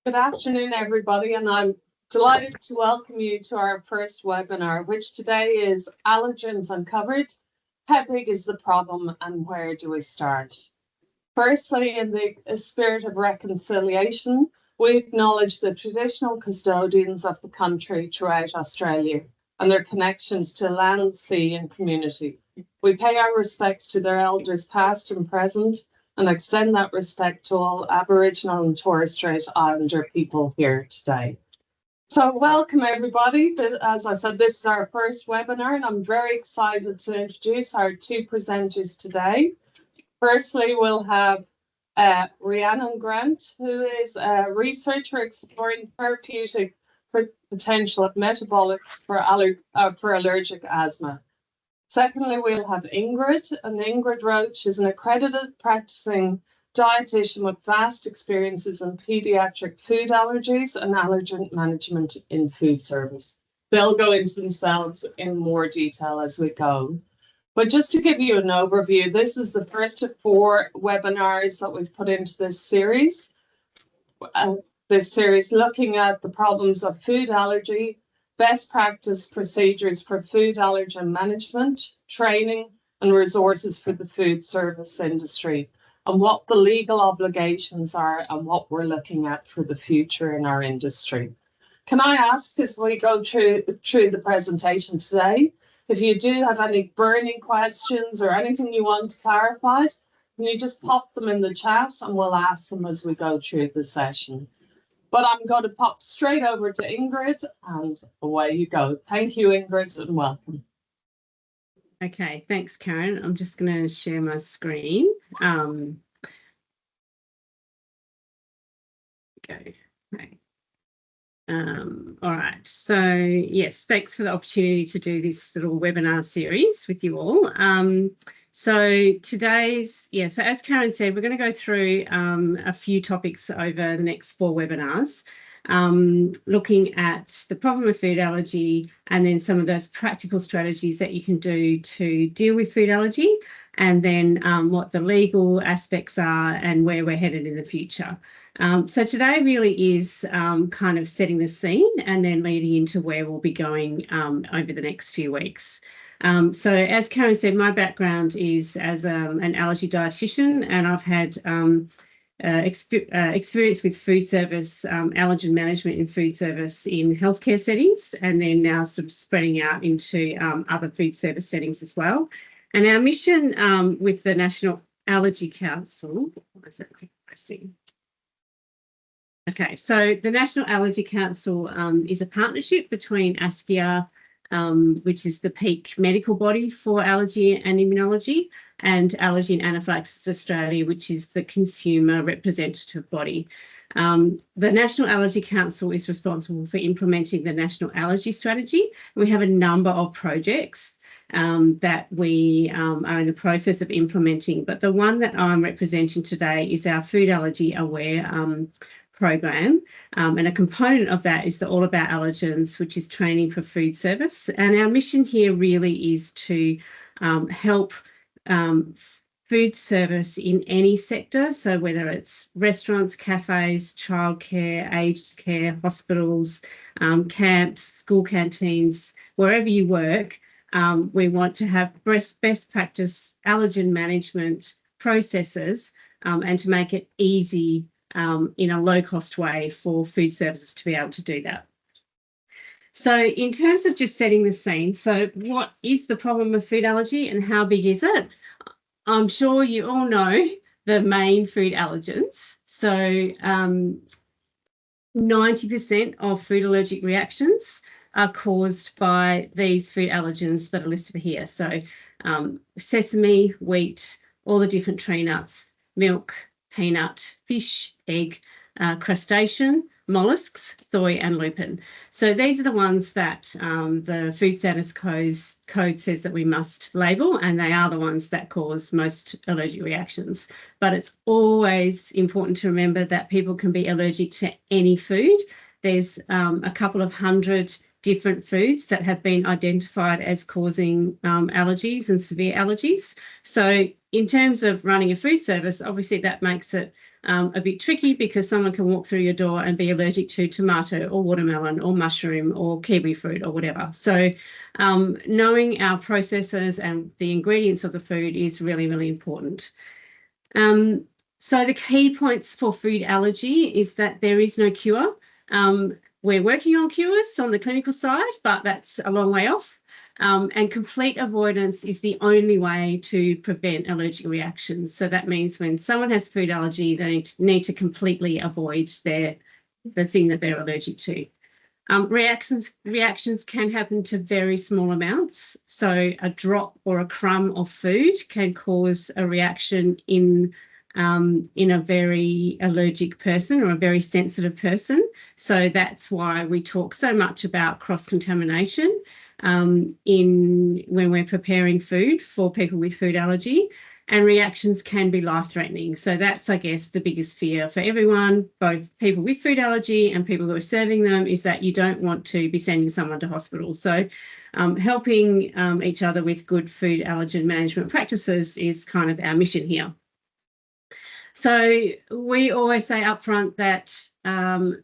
Good afternoon, everybody, and I'm delighted to welcome you to our first webinar, which today is Allergens Uncovered. How big is the problem and where do we start? Firstly, in the spirit of reconciliation, we acknowledge the traditional custodians of the country throughout Australia and their connections to land, sea and community. We pay our respects to their elders past and present and extend that respect to all Aboriginal and Torres Strait Islander people here today. So welcome everybody. As I said, this is our first webinar and I'm very excited to introduce our two presenters today. Firstly, we'll have Rhiannon Grant, who is a researcher exploring therapeutic potential of metabolics for allergic asthma. Secondly, we'll have Ingrid, and Ingrid Roche is an accredited practicing dietitian with vast experiences in pediatric food allergies and allergen management in food service. They'll go into themselves in more detail as we go. But just to give you an overview, this is the first of 4 webinars that we've put into this series. Looking at the problems of food allergy, best practice procedures for food allergen management, training and resources for the food service industry, and what the legal obligations are and what we're looking at for the future in our industry. Can I ask, as we go through the presentation today, if you do have any burning questions or anything you want clarified, can you just pop them in the chat and we'll ask them as we go through the session. But I'm going to pop straight over to Ingrid and away you go. Thank you, Ingrid, and welcome. Okay, thanks, Karen. I'm just going to share my screen. Okay. All right, so yes, thanks for the opportunity to do this little webinar series with you all. So today's, so as Karen said, we're going to go through a few topics over the next 4 webinars, looking at the problem of food allergy and then some of those practical strategies that you can do to deal with food allergy, and then what the legal aspects are and where we're headed in the future. So today really is kind of setting the scene and then leading into where we'll be going over the next few weeks. So as Karen said, my background is as an allergy dietitian, and I've had experience with food service, allergen management in food service in healthcare settings, and then now sort of spreading out into other food service settings as well. And our mission with the National Allergy Council, what is that pressing? Okay, so the National Allergy Council is a partnership between ACF, which is the peak medical body for allergy and immunology, and Allergy and Anaphylaxis Australia, which is the consumer representative body. The National Allergy Council is responsible for implementing the National Allergy Strategy. We have a number of projects that we are in the process of implementing, but the one that I'm representing today is our Food Allergy Aware program, and a component of that is the All About Allergens, which is training for food service. And our mission here really is to help food service in any sector, so whether it's restaurants, cafes, childcare, aged care, hospitals, camps, school canteens, wherever you work, we want to have best practice allergen management processes and to make it easy in a low-cost way for food services to be able to do that. So in terms of just setting the scene, so what is the problem of food allergy and how big is it? I'm sure you all know the main food allergens. So 90% of food allergic reactions are caused by these food allergens that are listed here. So sesame, wheat, all the different tree nuts, milk, peanut, fish, egg, crustacean, mollusks, soy and lupin. So these are the ones that the Food Standards Code says that we must label, and they are the ones that cause most allergic reactions. But it's always important to remember that people can be allergic to any food. There's a couple of hundred different foods that have been identified as causing allergies and severe allergies. So in terms of running a food service, obviously that makes it a bit tricky because someone can walk through your door and be allergic to tomato or watermelon or mushroom or kiwi fruit or whatever. So knowing our processes and the ingredients of the food is really, really important. So the key points for food allergy is that there is no cure. We're working on cures on the clinical side, but that's a long way off. And complete avoidance is the only way to prevent allergic reactions. So that means when someone has food allergy, they need to completely avoid the thing that they're allergic to. Reactions can happen to very small amounts. So a drop or a crumb of food can cause a reaction in a very allergic person or a very sensitive person. So that's why we talk so much about cross-contamination when we're preparing food for people with food allergy, and reactions can be life-threatening. So that's, I guess, the biggest fear for everyone, both people with food allergy and people who are serving them, is that you don't want to be sending someone to hospital. So helping each other with good food allergen management practices is kind of our mission here. So we always say upfront that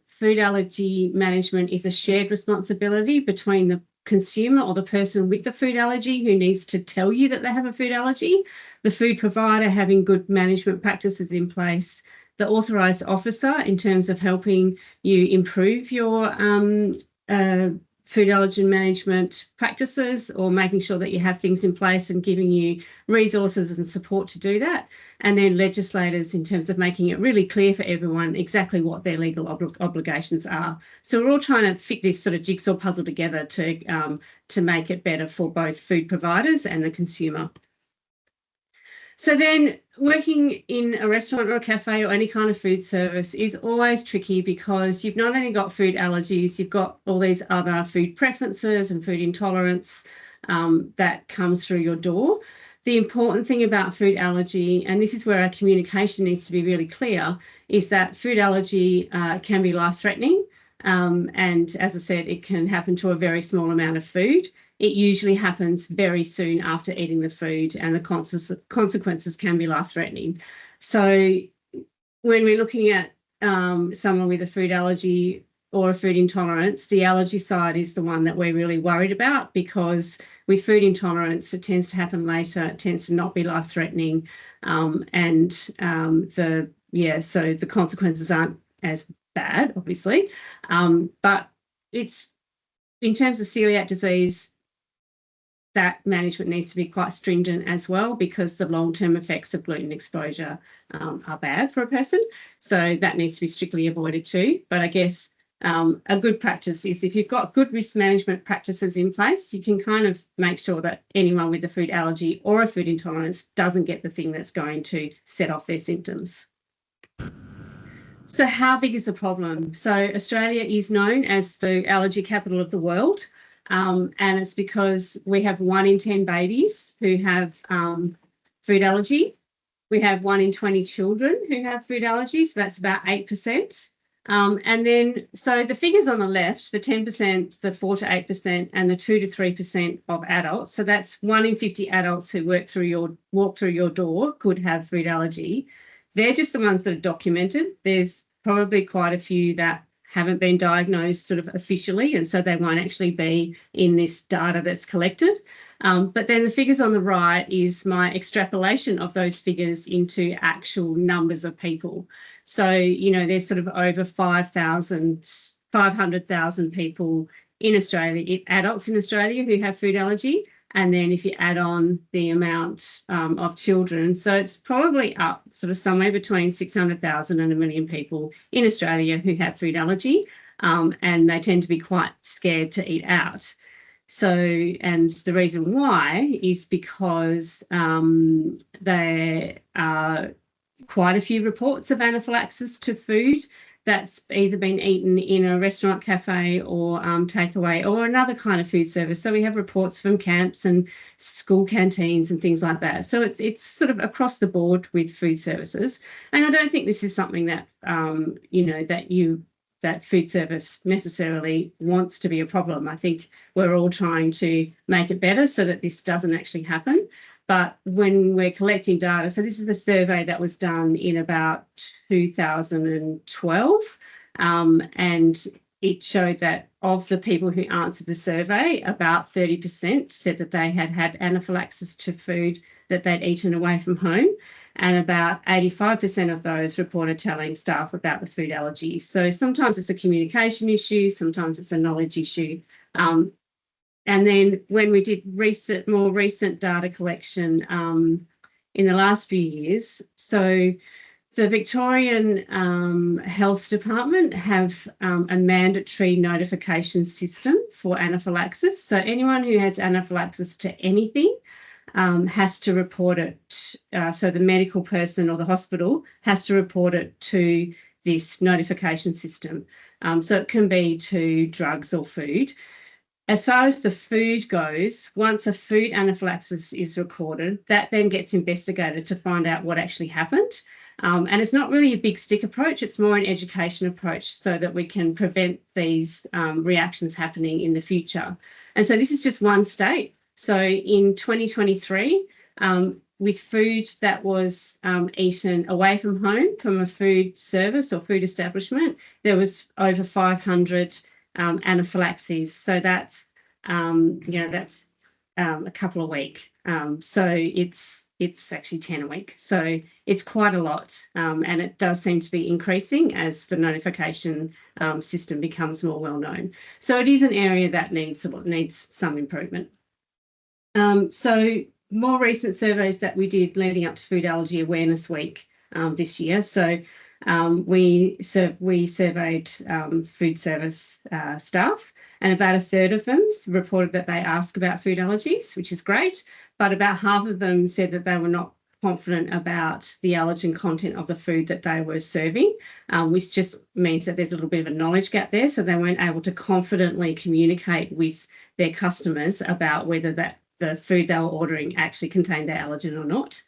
food allergy management is a shared responsibility between the consumer or the person with the food allergy who needs to tell you that they have a food allergy, the food provider having good management practices in place, the authorised officer in terms of helping you improve your food allergen management practices or making sure that you have things in place and giving you resources and support to do that. And then legislators in terms of making it really clear for everyone exactly what their legal obligations are. So we're all trying to fit this sort of jigsaw puzzle together to make it better for both food providers and the consumer. So then working in a restaurant or a cafe or any kind of food service is always tricky because you've not only got food allergies, you've got all these other food preferences and food intolerance that comes through your door. The important thing about food allergy, and this is where our communication needs to be really clear, is that food allergy can be life-threatening. And as I said, it can happen to a very small amount of food. It usually happens very soon after eating the food, and the consequences can be life-threatening. So when we're looking at someone with a food allergy or a food intolerance, the allergy side is the one that we're really worried about, because with food intolerance, it tends to happen later, it tends to not be life-threatening, so the consequences aren't as bad, obviously. But it's, in terms of celiac disease, that management needs to be quite stringent as well, because the long-term effects of gluten exposure are bad for a person. So that needs to be strictly avoided too. But I guess a good practice is, if you've got good risk management practices in place, you can kind of make sure that anyone with a food allergy or a food intolerance doesn't get the thing that's going to set off their symptoms. So how big is the problem? So Australia is known as the allergy capital of the world. And it's because we have 1 in 10 babies who have food allergy. We have 1 in 20 children who have food allergy, so that's about 8%. And then, so the figures on the left, the 10%, the 4 to 8%, and the 2 to 3% of adults, so that's 1 in 50 adults who walk through your door could have food allergy. They're just the ones that are documented. There's probably quite a few that haven't been diagnosed sort of officially, and so they won't actually be in this data that's collected. But then the figures on the right is my extrapolation of those figures into actual numbers of people. So, you know, there's sort of over 500,000 people in Australia, adults in Australia, who have food allergy. And then if you add on the amount of children, so it's probably up sort of somewhere between 600,000 and 1 million people in Australia who have food allergy, and they tend to be quite scared to eat out. So, and the reason why is because there are quite a few reports of anaphylaxis to food that's either been eaten in a restaurant, cafe, or takeaway, or another kind of food service. So we have reports from camps and school canteens and things like that. So it's sort of across the board with food services. And I don't think this is something that, that you that food service necessarily wants to be a problem. I think we're all trying to make it better so that this doesn't actually happen. But when we're collecting data, so this is a survey that was done in about 2012, and it showed that of the people who answered the survey, about 30% said that they had had anaphylaxis to food that they'd eaten away from home, and about 85% of those reported telling staff about the food allergy. So sometimes it's a communication issue, sometimes it's a knowledge issue. And then when we did more recent data collection in the last few years, so the Victorian Health Department have a mandatory notification system for anaphylaxis. So anyone who has anaphylaxis to anything has to report it. So the medical person or the hospital has to report it to this notification system. So it can be to drugs or food. As far as the food goes, once a food anaphylaxis is recorded, that then gets investigated to find out what actually happened. And it's not really a big stick approach, it's more an education approach so that we can prevent these reactions happening in the future. And so this is just one state. So in 2023, with food that was eaten away from home from a food service or food establishment, there was over 500 anaphylaxis. So that's, that's a couple a week. So it's actually 10 a week. So it's quite a lot. And it does seem to be increasing as the notification system becomes more well known. So it is an area that needs some improvement. So more recent surveys that we did leading up to Food Allergy Awareness Week this year. So we surveyed food service staff, and about a third of them reported that they ask about food allergies, which is great, but about half of them said that they were not confident about the allergen content of the food that they were serving, which just means that there's a little bit of a knowledge gap there, so they weren't able to confidently communicate with their customers about whether the food they were ordering actually contained their allergen or not.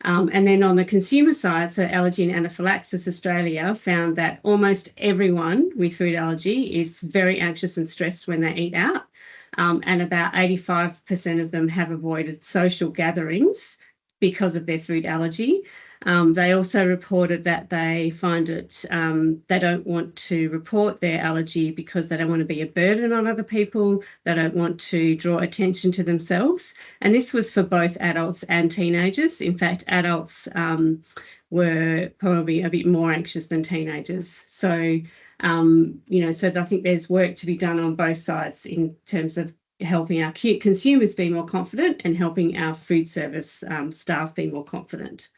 And then on the consumer side, so Allergy and Anaphylaxis Australia found that almost everyone with food allergy is very anxious and stressed when they eat out. And about 85% of them have avoided social gatherings because of their food allergy. They also reported that they find it, they don't want to report their allergy because they don't want to be a burden on other people. They don't want to draw attention to themselves. And this was for both adults and teenagers. In fact, adults were probably a bit more anxious than teenagers. So, so I think there's work to be done on both sides in terms of helping our consumers be more confident and helping our food service staff be more confident.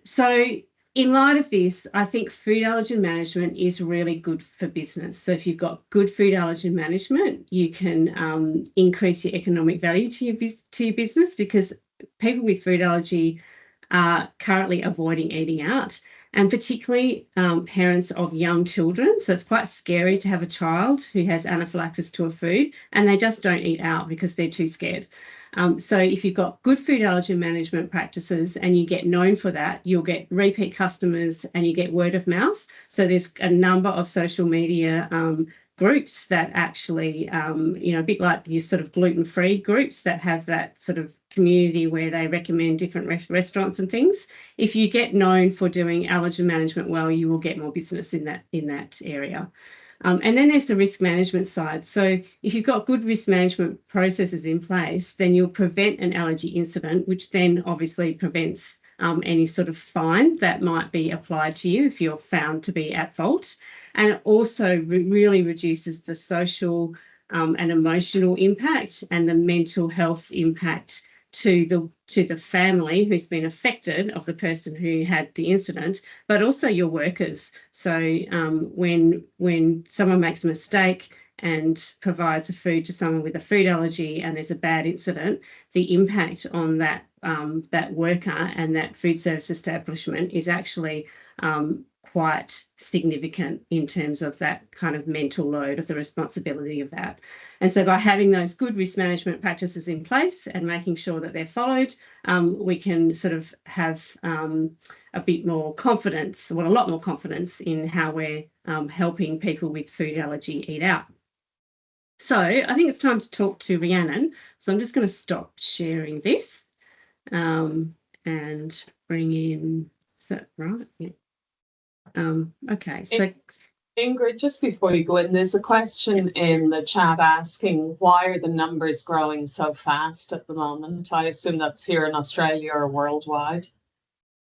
So in light of this, I think food allergen management is really good for business. So if you've got good food allergen management, you can increase your economic value to your business, because people with food allergy are currently avoiding eating out, and particularly parents of young children. So it's quite scary to have a child who has anaphylaxis to a food and they just don't eat out because they're too scared. So if you've got good food allergen management practices and you get known for that, you'll get repeat customers and you get word of mouth. So there's a number of social media groups that actually, a bit like your sort of gluten-free groups that have that sort of community where they recommend different restaurants and things. If you get known for doing allergen management well, you will get more business in that area. And then there's the risk management side. So if you've got good risk management processes in place, then you'll prevent an allergy incident, which then obviously prevents any sort of fine that might be applied to you if you're found to be at fault. And it also really reduces the social and emotional impact and the mental health impact to the family who's been affected of the person who had the incident, but also your workers. So when someone makes a mistake and provides a food to someone with a food allergy and there's a bad incident, the impact on that worker and that food service establishment is actually quite significant in terms of that kind of mental load of the responsibility of that. And so by having those good risk management practices in place and making sure that they're followed, we can sort of have a bit more confidence, well, a lot more confidence in how we're helping people with food allergy eat out. So I think it's time to talk to Rhiannon. So I'm just going to stop sharing this and bring in, is that right? Yeah. Okay, so Ingrid, just before you go in, there's a question in the chat asking why are the numbers growing so fast at the moment? I assume that's here in Australia or worldwide.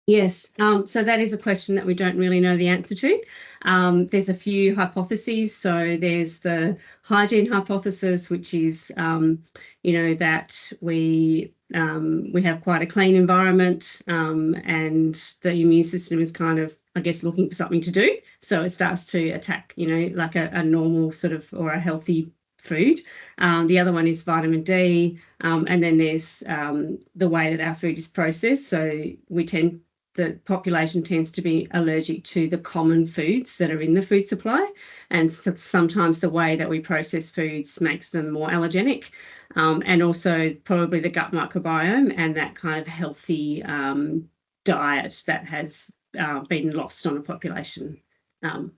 yes, so that is a question that we don't really know the answer to. There's a few hypotheses. So there's the hygiene hypothesis, which is, that we have quite a clean environment and the immune system is kind of, I guess, looking for something to do. So it starts to attack, like a normal sort of or a healthy food. The other one is vitamin D. And then there's the way that our food is processed. So the population tends to be allergic to the common foods that are in the food supply. And so sometimes the way that we process foods makes them more allergenic. And also probably the gut microbiome and that kind of healthy diet that has been lost on a population level.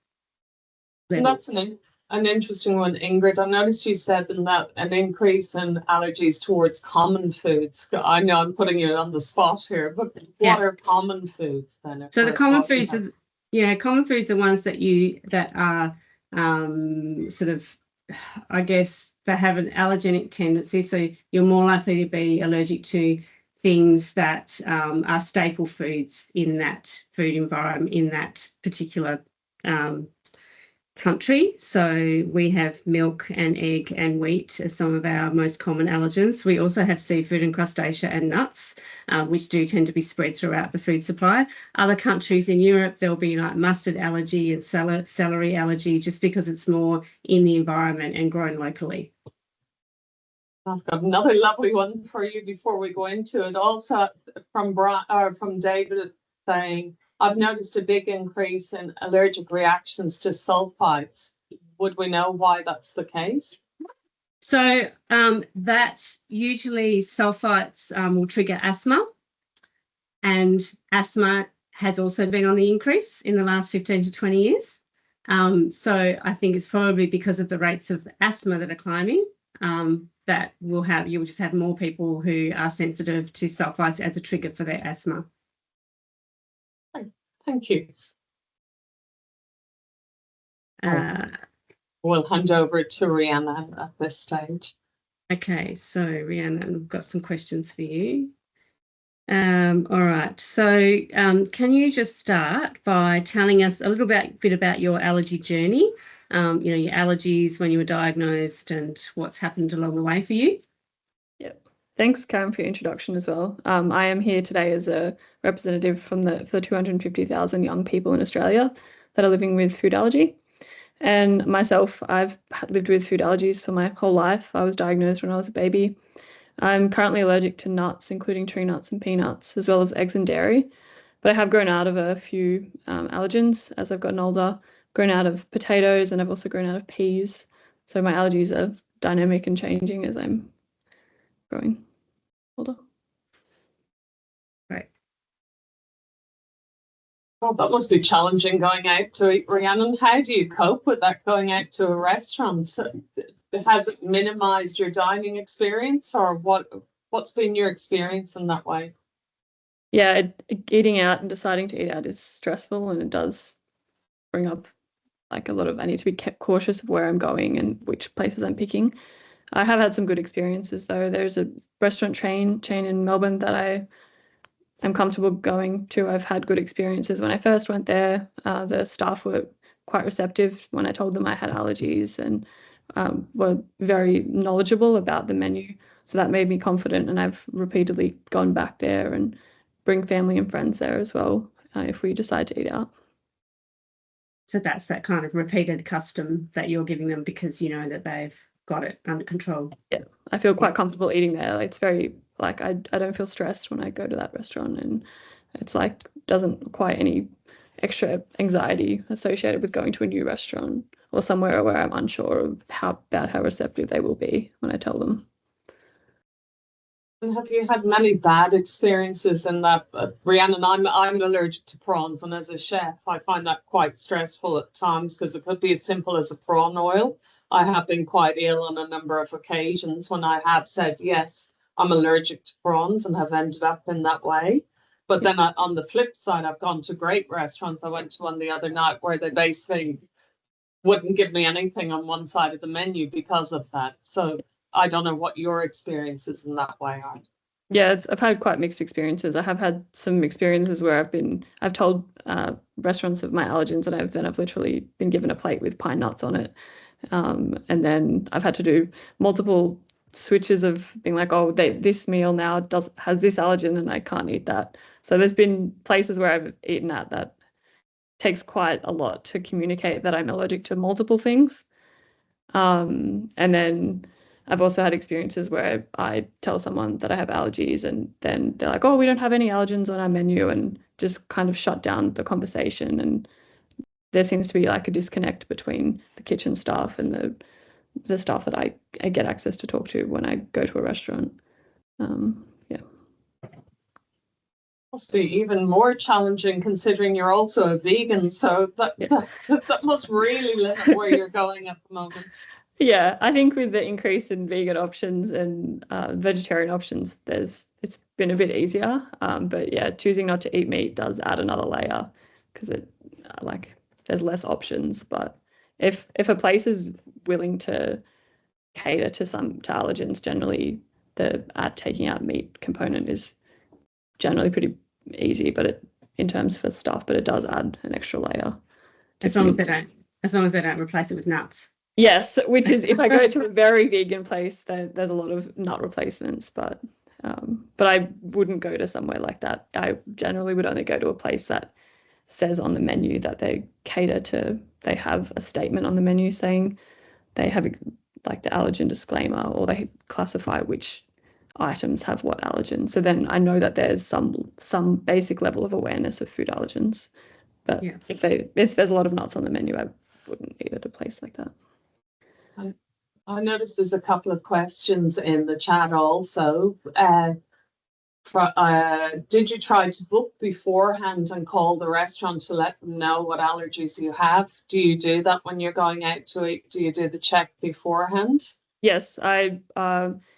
And that's an interesting one, Ingrid. I noticed you said that an increase in allergies towards common foods. I know I'm putting you on the spot here, but what are common foods then? So the common foods are, common foods are ones that are sort of, I guess, they have an allergenic tendency. So you're more likely to be allergic to things that are staple foods in that food environment, in that particular country. So we have milk and egg and wheat as some of our most common allergens. We also have seafood and crustacea and nuts, which do tend to be spread throughout the food supply. Other countries in Europe, there'll be like mustard allergy and celery allergy, just because it's more in the environment and grown locally. I've got another lovely one for you before we go into it. Also from David saying, I've noticed a big increase in allergic reactions to sulfites. Would we know why that's the case? So that usually sulfites will trigger asthma, and asthma has also been on the increase in the last 15 to 20 years. So I think it's probably because of the rates of asthma that are climbing that you'll just have more people who are sensitive to sulfites as a trigger for their asthma. Thank you. We'll hand over to Rhiannon at this stage. Okay, so Rhiannon, we've got some questions for you. All right, so can you just start by telling us a little bit about your allergy journey, your allergies when you were diagnosed and what's happened along the way for you? Yep. Thanks, Karen, for your introduction as well. I am here today as a representative for the 250,000 young people in Australia that are living with food allergy. And myself, I've lived with food allergies for my whole life. I was diagnosed when I was a baby. I'm currently allergic to nuts, including tree nuts and peanuts, as well as eggs and dairy. But I have grown out of a few allergens as I've gotten older, grown out of potatoes, and I've also grown out of peas. So my allergies are dynamic and changing as I'm growing older. Right. Well, that must be challenging going out to eat, Rhiannon. How do you cope with that going out to a restaurant? Has it minimized your dining experience, or what's been your experience in that way? Yeah, eating out and deciding to eat out is stressful, and it does bring up like a lot of, I need to be cautious of where I'm going and which places I'm picking. I have had some good experiences though. There's a restaurant chain in Melbourne that I am comfortable going to. I've had good experiences when I first went there. The staff were quite receptive when I told them I had allergies and were very knowledgeable about the menu. So that made me confident, and I've repeatedly gone back there and bring family and friends there as well if we decide to eat out. So that's that kind of repeated custom that you're giving them because you know that they've got it under control. Yeah, I feel quite comfortable eating there. It's very, I don't feel stressed when I go to that restaurant, and it's like doesn't require any extra anxiety associated with going to a new restaurant or somewhere where I'm unsure of how receptive they will be when I tell them. And have you had many bad experiences in that? Rhiannon, I'm allergic to prawns, and as a chef, I find that quite stressful at times because it could be as simple as a prawn oil. I have been quite ill on a number of occasions when I have said, yes, I'm allergic to prawns and have ended up in that way. But then on the flip side, I've gone to great restaurants. I went to one the other night where they basically wouldn't give me anything on one side of the menu because of that. So I don't know what your experiences in that way are. Yeah, I've had quite mixed experiences. I have had some experiences where I've told restaurants of my allergens, and I've literally been given a plate with pine nuts on it. And then I've had to do multiple switches of being like, oh, this meal now has this allergen and I can't eat that. So there's been places where I've eaten at that takes quite a lot to communicate that I'm allergic to multiple things. And then I've also had experiences where I tell someone that I have allergies and then they're like, oh, we don't have any allergens on our menu, and just kind of shut down the conversation. And there seems to be like a disconnect between the kitchen staff and the staff that I get access to talk to when I go to a restaurant. Yeah. Must be even more challenging considering you're also a vegan. So that must really limit where you're going at the moment. Yeah, I think with the increase in vegan options and vegetarian options, it's been a bit easier. But yeah, choosing not to eat meat does add another layer because there's less options. But if a place is willing to cater to allergens, generally taking out meat component is generally pretty easy, but in terms for stuff, but it does add an extra layer. As long as they don't replace it with nuts. Yes, which is if I go to a very vegan place, then there's a lot of nut replacements, but I wouldn't go to somewhere like that. I generally would only go to a place that says on the menu that they have a statement on the menu saying they have like the allergen disclaimer, or they classify which items have what allergen. So then I know that there's some basic level of awareness of food allergens. But yeah, if there's a lot of nuts on the menu, I wouldn't eat at a place like that. I noticed there's a couple of questions in the chat also. Did you try to book beforehand and call the restaurant to let them know what allergies you have? Do you do that when you're going out to eat? Do you do the check beforehand? Yes,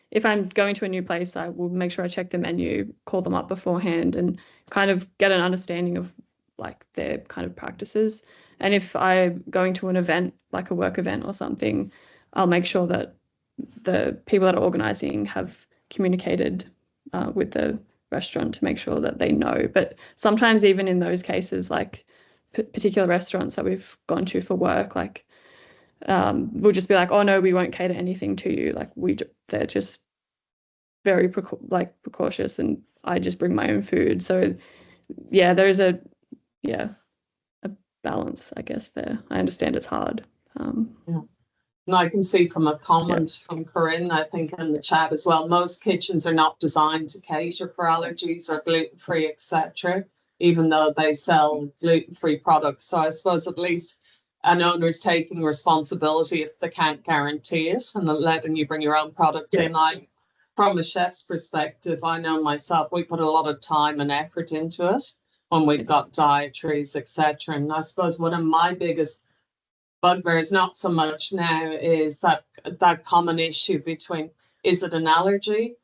if I'm going to a new place, I will make sure I check the menu, call them up beforehand, and kind of get an understanding of like their kind of practices. And if I'm going to an event, like a work event or something, I'll make sure that the people that are organizing have communicated with the restaurant to make sure that they know. But sometimes even in those cases, like particular restaurants that we've gone to for work, like we'll just be like, oh no, we won't cater anything to you. Like they're just very precautious, and I just bring my own food. So yeah, there's a balance, I guess, there. I understand it's hard. Yeah. And I can see from a comment from Corinne, I think in the chat as well, most kitchens are not designed to cater for allergies or gluten-free, etc., even though they sell gluten-free products. So I suppose at least an owner's taking responsibility if they can't guarantee it and letting you bring your own product in. From a chef's perspective, I know myself, we put a lot of time and effort into it when we've got dietaries, etc. And I suppose one of my biggest bugbears, not so much now, is that common issue between, is it an allergy?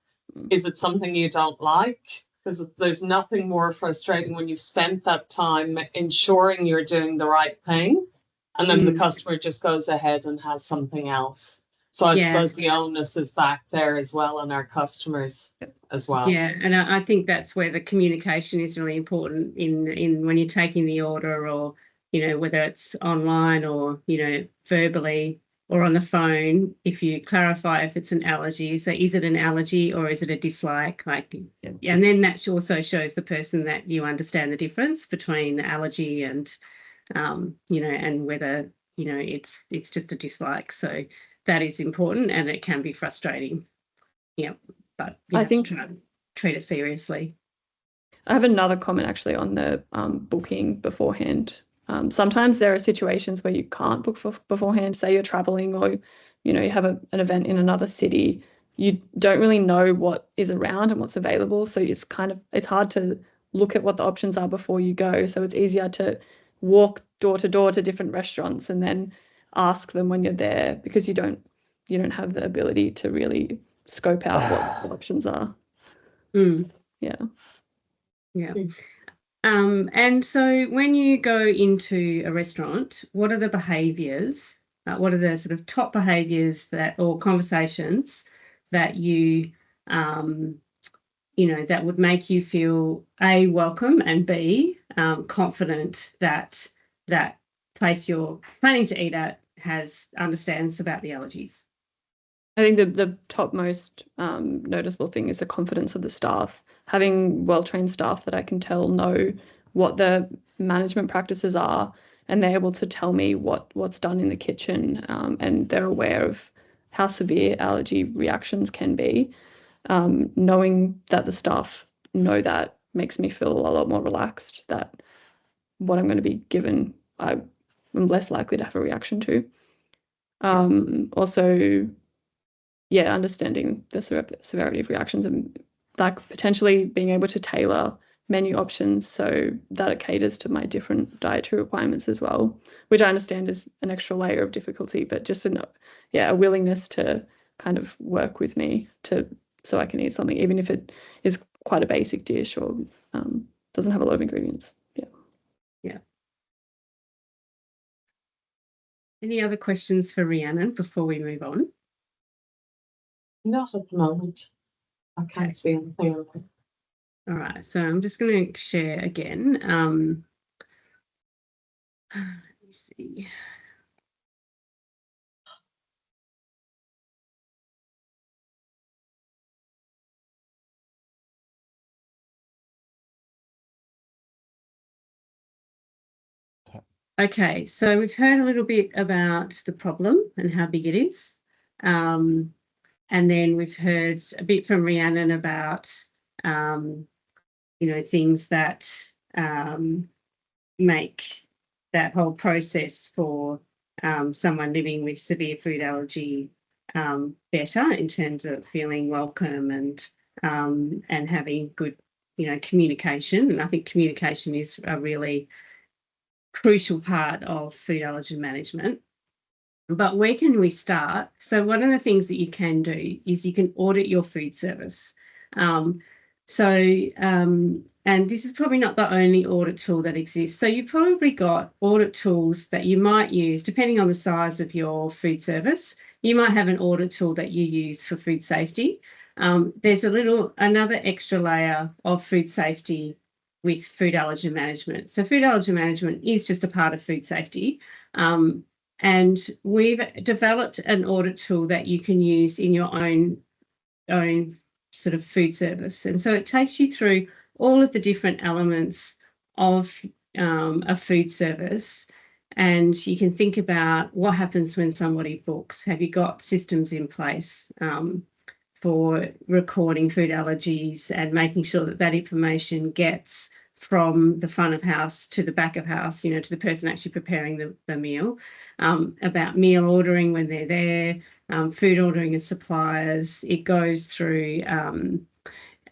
Is it something you don't like? Because there's nothing more frustrating when you've spent that time ensuring you're doing the right thing, and then the customer just goes ahead and has something else. So I suppose the onus is back there as well on our customers as well. Yeah, and I think that's where the communication is really important in when you're taking the order, or whether it's online or verbally or on the phone. If you clarify if it's an allergy, so is it an allergy or is it a dislike? And then that also shows the person that you understand the difference between the allergy and and whether it's just a dislike. So that is important, and it can be frustrating. Yeah, but I think treat it seriously. I have another comment actually on the booking beforehand. Sometimes there are situations where you can't book beforehand. Say you're traveling, or you have an event in another city. You don't really know what is around and what's available, so it's hard to look at what the options are before you go. So it's easier to walk door to door to different restaurants and then ask them when you're there, because you don't have the ability to really scope out what the options are. Yeah. And so when you go into a restaurant, what are the behaviours? What are the sort of top behaviours or conversations that that would make you feel A, welcome, and B, confident that that place you're planning to eat at understands about the allergies? I think the top most noticeable thing is the confidence of the staff. Having well-trained staff that I can tell know what the management practices are, and they're able to tell me what's done in the kitchen, and they're aware of how severe allergy reactions can be. Knowing that the staff know that makes me feel a lot more relaxed that what I'm going to be given, I'm less likely to have a reaction to. Also, understanding the severity of reactions, and like potentially being able to tailor menu options so that it caters to my different dietary requirements as well, which I understand is an extra layer of difficulty, but just a willingness to kind of work with me so I can eat something, even if it is quite a basic dish or doesn't have a lot of ingredients. Yeah. Any other questions for Rhiannon before we move on? Not at the moment. I can't see anything. All right, so I'm just going to share again. Let me see. Okay, so we've heard a little bit about the problem and how big it is. And then we've heard a bit from Rhiannon about, things that make that whole process for someone living with severe food allergy better, in terms of feeling welcome and having good, communication. And I think communication is a really crucial part of food allergen management. But where can we start? So one of the things that you can do is you can audit your food service. And this is probably not the only audit tool that exists. So you've probably got audit tools that you might use, depending on the size of your food service. You might have an audit tool that you use for food safety. There's another extra layer of food safety with food allergen management. So food allergen management is just a part of food safety. And we've developed an audit tool that you can use in your own sort of food service. And so it takes you through all of the different elements of a food service. And you can think about what happens when somebody books. Have you got systems in place for recording food allergies and making sure that information gets from the front of house to the back of house, to the person actually preparing the meal, about meal ordering when they're there, food ordering and suppliers. It goes through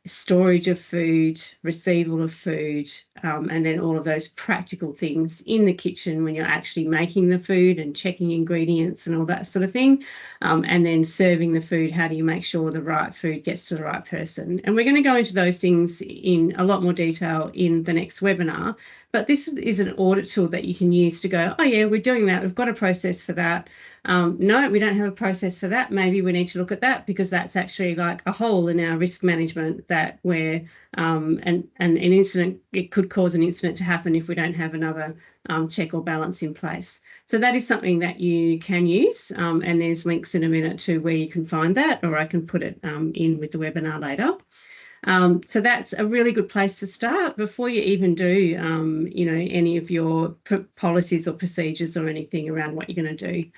storage of food, receival of food, and then all of those practical things in the kitchen when you're actually making the food and checking ingredients and all that sort of thing. And then serving the food, how do you make sure the right food gets to the right person? And we're going to go into those things in a lot more detail in the next webinar. But this is an audit tool that you can use to go, oh yeah, we're doing that. We've got a process for that. No, we don't have a process for that. Maybe we need to look at that, because that's actually like a hole in our risk management that where an incident, it could cause an incident to happen if we don't have another check or balance in place. So that is something that you can use, and there's links in a minute to where you can find that, or I can put it in with the webinar later. So that's a really good place to start before you even do, any of your policies or procedures or anything around what you're going to do.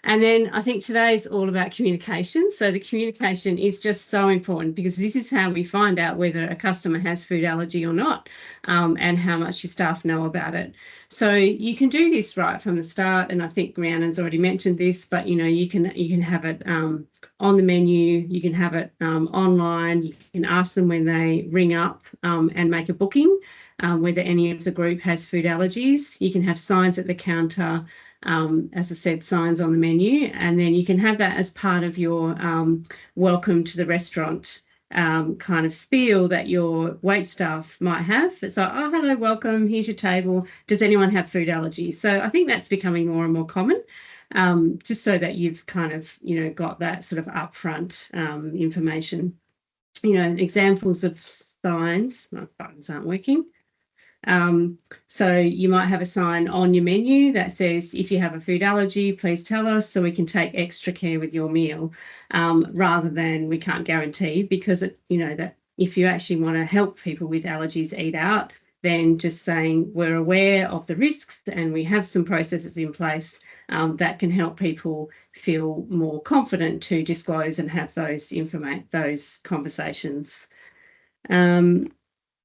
And then I think today is all about communication. So the communication is just so important, because this is how we find out whether a customer has food allergy or not, and how much your staff know about it. So you can do this right from the start. And I think Rhiannon's already mentioned this, but you can have it on the menu, you can have it online, you can ask them when they ring up and make a booking, whether any of the group has food allergies. You can have signs at the counter, as I said, signs on the menu, and then you can have that as part of your welcome to the restaurant kind of spiel that your wait staff might have. It's like, oh, hello, welcome, here's your table. Does anyone have food allergies? So I think that's becoming more and more common, just so that you've kind of, got that sort of upfront information. Examples of signs, my buttons aren't working. So you might have a sign on your menu that says, if you have a food allergy, please tell us so we can take extra care with your meal, rather than we can't guarantee, because that if you actually want to help people with allergies eat out, then just saying we're aware of the risks and we have some processes in place that can help people feel more confident to disclose and have those conversations.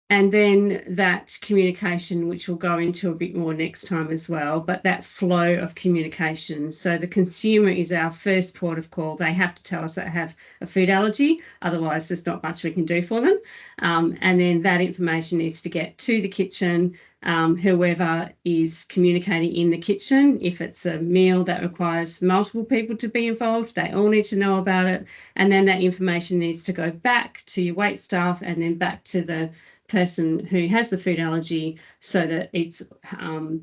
And then that communication, which we'll go into a bit more next time as well, but that flow of communication. So the consumer is our first port of call. They have to tell us they have a food allergy, otherwise there's not much we can do for them. And then that information needs to get to the kitchen, whoever is communicating in the kitchen. If it's a meal that requires multiple people to be involved, they all need to know about it. And then that information needs to go back to your wait staff and then back to the person who has the food allergy, so that it's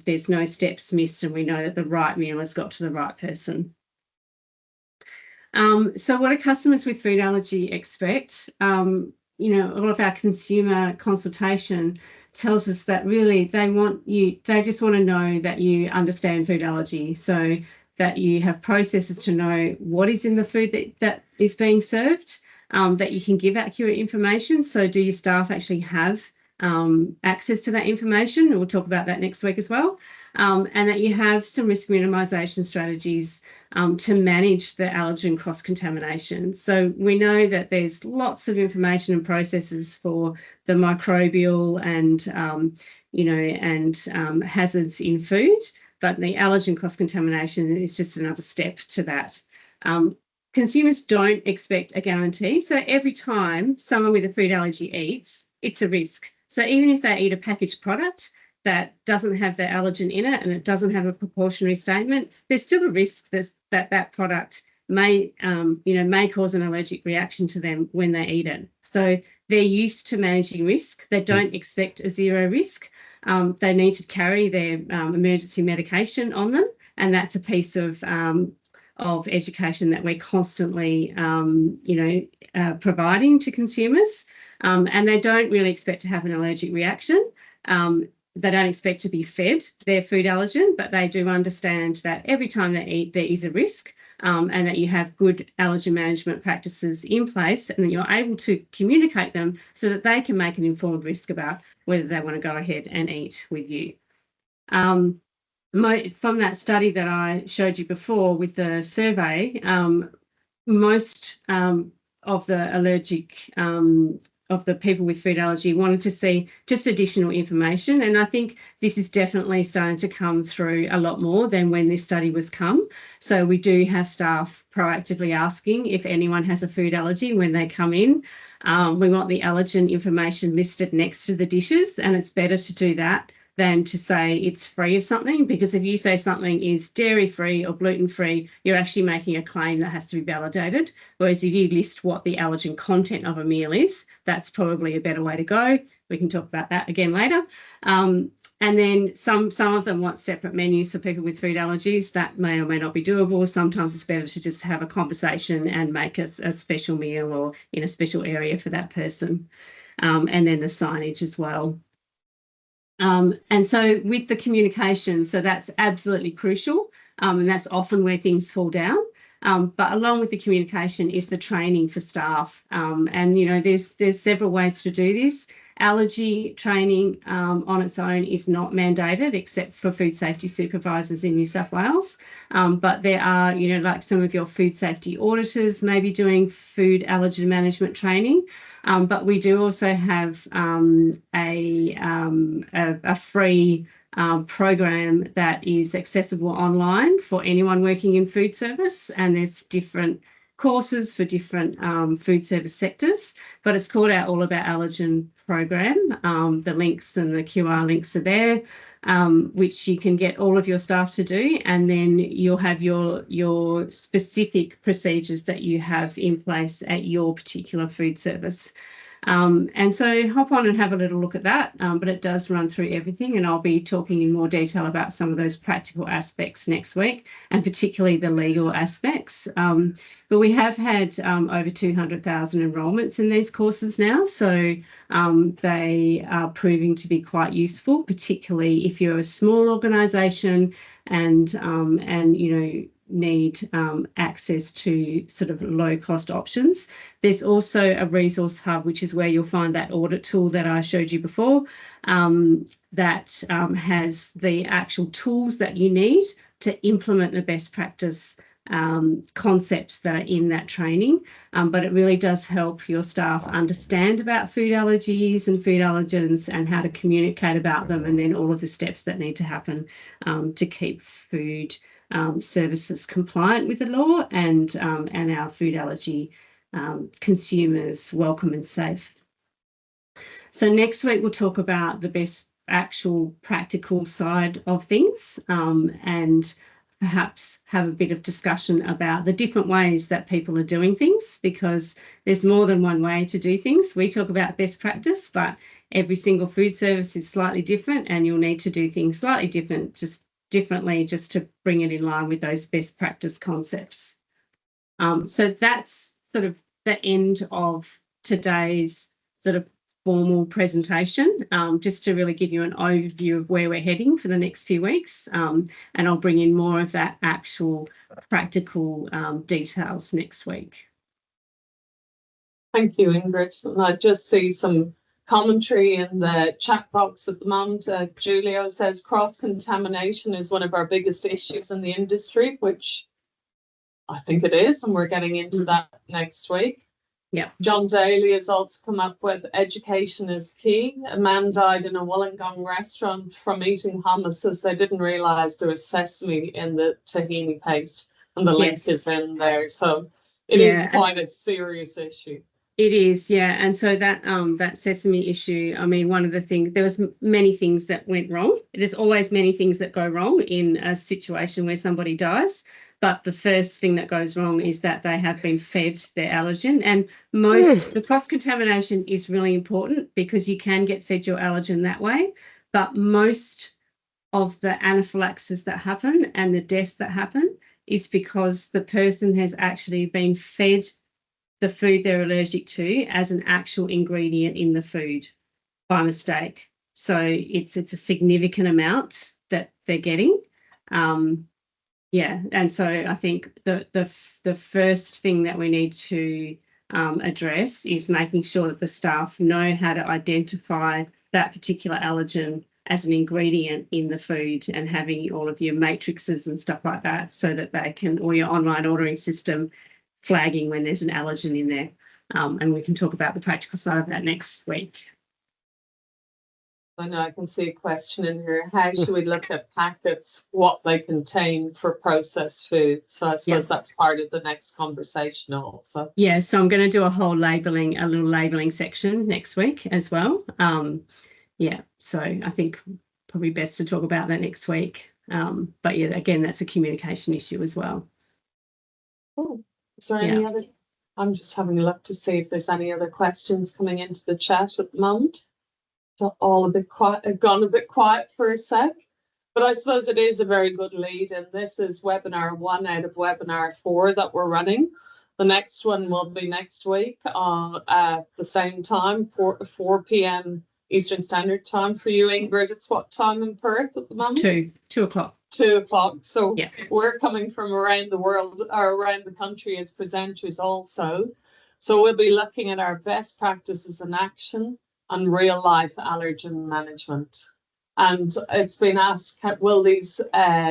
there's no steps missed and we know that the right meal has got to the right person. So what do customers with food allergy expect? All of our consumer consultation tells us that really they just want to know that you understand food allergy, so that you have processes to know what is in the food that is being served, that you can give accurate information. So do your staff actually have access to that information? And we'll talk about that next week as well. And that you have some risk minimisation strategies to manage the allergen cross-contamination. So we know that there's lots of information and processes for the microbial and, hazards in food, but the allergen cross-contamination is just another step to that. Consumers don't expect a guarantee. So every time someone with a food allergy eats, it's a risk. So even if they eat a packaged product that doesn't have the allergen in it and it doesn't have a precautionary statement, there's still a risk that product may cause an allergic reaction to them when they eat it. So they're used to managing risk. They don't expect a zero risk. They need to carry their emergency medication on them, and that's a piece of education that we're constantly, providing to consumers. And they don't really expect to have an allergic reaction. They don't expect to be fed their food allergen, but they do understand that every time they eat, there is a risk, and that you have good allergen management practices in place, and that you're able to communicate them so that they can make an informed risk about whether they want to go ahead and eat with you. From that study that I showed you before with the survey, most of the allergic of the people with food allergy wanted to see just additional information. And I think this is definitely starting to come through a lot more than when this study was come. So we do have staff proactively asking if anyone has a food allergy when they come in. We want the allergen information listed next to the dishes, and it's better to do that than to say it's free of something, because if you say something is dairy-free or gluten-free, you're actually making a claim that has to be validated. Whereas if you list what the allergen content of a meal is, that's probably a better way to go. We can talk about that again later. And then some of them want separate menus for people with food allergies. That may or may not be doable. Sometimes it's better to just have a conversation and make a special meal or in a special area for that person. And then the signage as well. And so with the communication, so that's absolutely crucial, and that's often where things fall down. But along with the communication is the training for staff. And, there's several ways to do this. Allergy training on its own is not mandated except for food safety supervisors in New South Wales. But there are, you know, like some of your food safety auditors may be doing food allergen management training. But we do also have a free program that is accessible online for anyone working in food service, and there's different courses for different food service sectors, but it's called our All About Allergen program. The links and the QR links are there, which you can get all of your staff to do, and then you'll have your specific procedures that you have in place at your particular food service. And so hop on and have a little look at that, but it does run through everything, and I'll be talking in more detail about some of those practical aspects next week, and particularly the legal aspects. But we have had over 200,000 enrolments in these courses now, so they are proving to be quite useful, particularly if you're a small organisation and you know, need access to sort of low cost options. There's also a resource hub, which is where you'll find that audit tool that I showed you before, that has the actual tools that you need to implement the best practice concepts that are in that training. But it really does help your staff understand about food allergies and food allergens and how to communicate about them, and then all of the steps that need to happen to keep food services compliant with the law and our food allergy consumers welcome and safe. So next week we'll talk about the best actual practical side of things, and perhaps have a bit of discussion about the different ways that people are doing things, because there's more than one way to do things. We talk about best practice, but every single food service is slightly different, and you'll need to do things slightly differently just to bring it in line with those best practice concepts. So that's sort of the end of today's sort of formal presentation, just to really give you an overview of where we're heading for the next few weeks, and I'll bring in more of that actual practical details next week. Thank you, Ingrid. And I just see some commentary in the chat box at the moment. Julio says cross-contamination is one of our biggest issues in the industry, which I think it is, and we're getting into that next week. Yeah. John Daly has also come up with education is key. A man died in a Wollongong restaurant from eating hummus as they didn't realise there was sesame in the tahini paste, and the link is in there. So it is quite a serious issue. It is, yeah. And so that that sesame issue, I mean, one of the things, there was many things that went wrong. There's always many things that go wrong in a situation where somebody dies. But the first thing that goes wrong is that they have been fed their allergen. And the cross-contamination is really important because you can get fed your allergen that way. But most of the anaphylaxis that happen and the deaths that happen is because the person has actually been fed the food they're allergic to as an actual ingredient in the food by mistake. So it's a significant amount that they're getting. Yeah, and so I think the first thing that we need to address is making sure that the staff know how to identify that particular allergen as an ingredient in the food, and having all of your matrices and stuff like that so that they can, or your online ordering system, flagging when there's an allergen in there. And we can talk about the practical side of that next week. I know I can see a question in here. How should we look at packets, what they contain for processed food? So I suppose that's part of the next conversation also. Yeah, so I'm going to do a little labelling section next week as well. Yeah, so I think probably best to talk about that next week. But yeah, again, that's a communication issue as well. Oh, is there any other? I'm just having a look to see if there's any other questions coming into the chat at the moment. So all a bit quiet, gone a bit quiet for a sec, but I suppose it is a very good lead, and this is webinar 1 out of webinar 4 that we're running. The next one will be next week at the same time, 4 p.m. Eastern Standard Time for you, Ingrid. It's what time in Perth at the moment? 2 o'clock. 2 o'clock. So we're coming from around the world or around the country as presenters also. So we'll be looking at our best practices in action, and real-life allergen management. And it's been asked, will these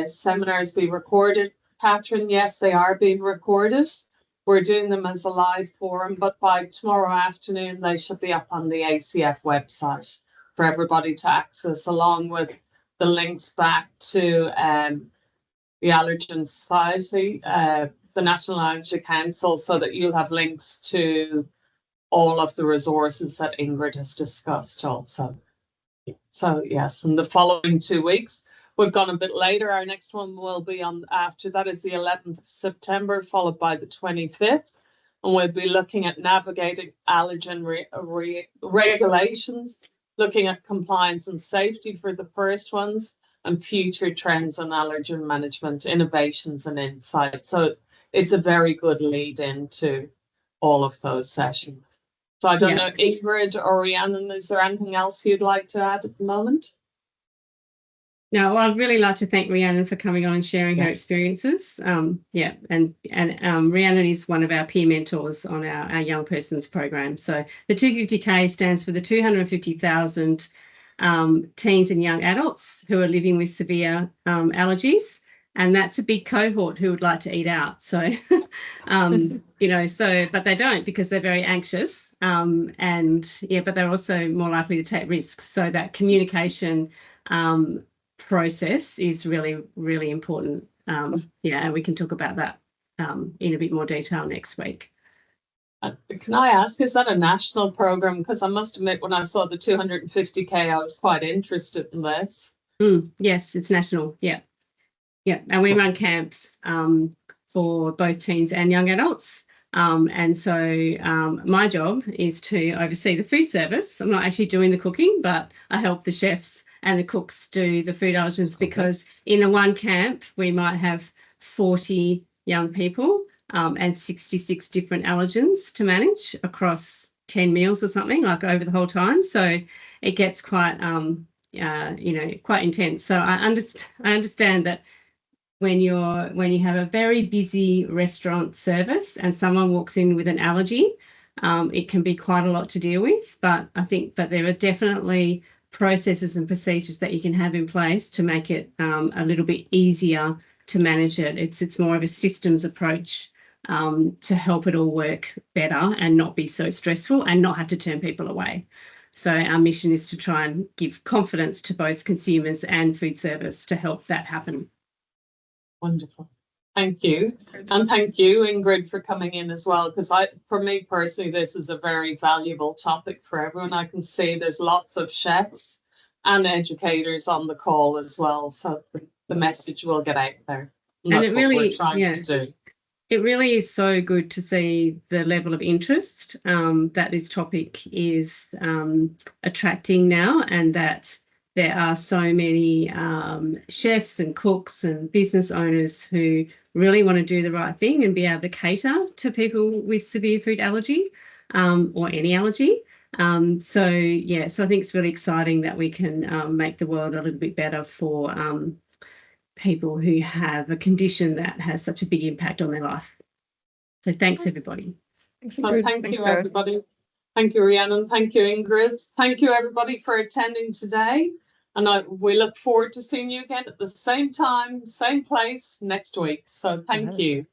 seminars be recorded? Catherine, yes, they are being recorded. We're doing them as a live forum, but by tomorrow afternoon, they should be up on the ACF website for everybody to access, along with the links back to the Allergen Society, the National Allergy Council, so that you'll have links to all of the resources that Ingrid has discussed also. So yes, in the following 2 weeks, we've gone a bit later. Our next one will be on after that is the 11th of September, followed by the 25th. And we'll be looking at navigating allergen regulations, looking at compliance and safety for the first ones, and future trends on allergen management, innovations and insights. So it's a very good lead into all of those sessions. So I don't know, Ingrid or Rhiannon, is there anything else you'd like to add at the moment? No, I'd really like to thank Rhiannon for coming on and sharing her experiences. And Rhiannon is one of our peer mentors on our young persons program. So the 250K stands for the 250,000 teens and young adults who are living with severe allergies. And that's a big cohort who would like to eat out. So, but they don't, because they're very anxious. But they're also more likely to take risks. So that communication process is really, really important. And we can talk about that in a bit more detail next week. Can I ask, is that a national program? Because I must admit, when I saw the 250K, I was quite interested in this. Yes, it's national. Yeah. And we run camps for both teens and young adults. And so my job is to oversee the food service. I'm not actually doing the cooking, but I help the chefs and the cooks do the food allergens, because in a one camp, we might have 40 young people and 66 different allergens to manage across 10 meals or something, like over the whole time. So it gets quite, quite intense. So I understand that when you have a very busy restaurant service and someone walks in with an allergy, it can be quite a lot to deal with. But I think that there are definitely processes and procedures that you can have in place to make it a little bit easier to manage it. It's more of a systems approach to help it all work better and not be so stressful and not have to turn people away. So our mission is to try and give confidence to both consumers and food service to help that happen. Wonderful. Thank you. And thank you, Ingrid, for coming in as well, because for me personally, this is a very valuable topic for everyone. I can see there's lots of chefs and educators on the call as well. So the message will get out there. And that's what we're trying to do. It really is so good to see the level of interest that this topic is attracting now, and that there are so many chefs and cooks and business owners who really want to do the right thing and be able to cater to people with severe food allergy or any allergy. So I think it's really exciting that we can make the world a little bit better for people who have a condition that has such a big impact on their life. So thanks, everybody. Thanks, thank you, everybody. Thank you, Rhiannon. Thank you, Ingrid. Thank you, everybody, for attending today. And we look forward to seeing you again at the same time, same place next week. So thank you.